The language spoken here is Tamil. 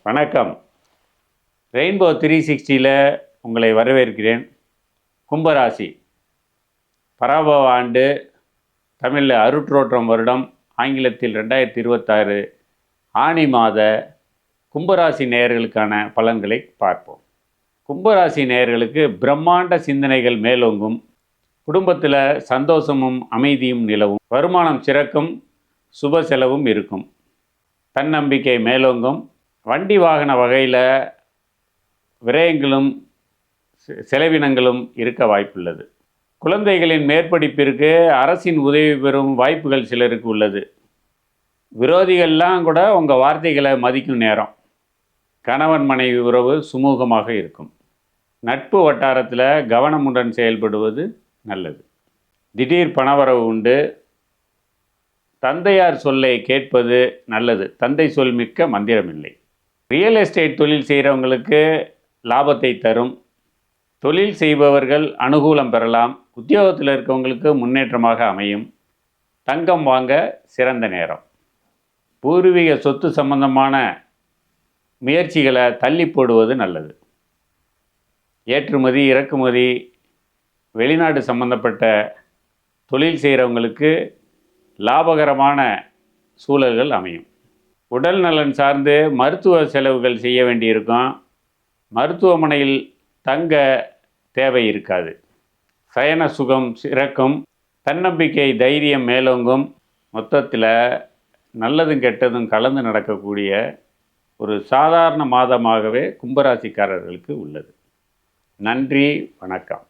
வணக்கம். ரெயின்போ 360ல் உங்களை வரவேற்கிறேன். கும்பராசி பராபவ ஆண்டு, தமிழில் அருட்ரோற்றம் வருடம், ஆங்கிலத்தில் 2026 ஆனி மாத கும்பராசி நேயர்களுக்கான பலன்களை பார்ப்போம். கும்பராசி நேயர்களுக்கு பிரம்மாண்ட சிந்தனைகள் மேலோங்கும், குடும்பத்தில் சந்தோஷமும் அமைதியும் நிலவும், வருமானம் சிறக்கும், சுப செலவும் இருக்கும், தன்னம்பிக்கை மேலோங்கும், வண்டி வாகன வகையில் விரயங்களும் செலவினங்களும் இருக்க வாய்ப்புள்ளது. குழந்தைகளின் மேற்படிப்பிற்கு அரசின் உதவி பெறும் வாய்ப்புகள் சிலருக்கு உள்ளது. விரோதிகள்லாம் கூட உங்கள் வார்த்தைகளை மதிக்கும் நேரம். கணவன் மனைவி உறவு சுமூகமாக இருக்கும். நட்பு வட்டாரத்தில் கவனமுடன் செயல்படுவது நல்லது. திடீர் பணவரவு உண்டு. தந்தையார் சொல்லை கேட்பது நல்லது. தந்தை சொல் மிக்க மந்திரமில்லை. ரியல் எஸ்டேட் தொழில் செய்கிறவங்களுக்கு லாபத்தை தரும். தொழில் செய்பவர்கள் அனுகூலம் பெறலாம். உத்தியோகத்தில் இருக்கவங்களுக்கு முன்னேற்றமாக அமையும். தங்கம் வாங்க சிறந்த நேரம். பூர்வீக சொத்து சம்பந்தமான முயற்சிகளை தள்ளி போடுவது நல்லது. ஏற்றுமதி இறக்குமதி வெளிநாடு சம்பந்தப்பட்ட தொழில் செய்கிறவங்களுக்கு லாபகரமான சூழல்கள் அமையும். உடல் நலன் சார்ந்து மருத்துவ செலவுகள் செய்ய வேண்டியிருக்கும். மருத்துவமனையில் தங்க தேவை இருக்காது. சயன சுகம் சிறக்கும். தன்னம்பிக்கை தைரியம் மேலோங்கும். மொத்தத்தில் நல்லதும் கெட்டதும் கலந்து நடக்கக்கூடிய ஒரு சாதாரண மாதமாகவே கும்பராசிக்காரர்களுக்கு உள்ளது. நன்றி, வணக்கம்.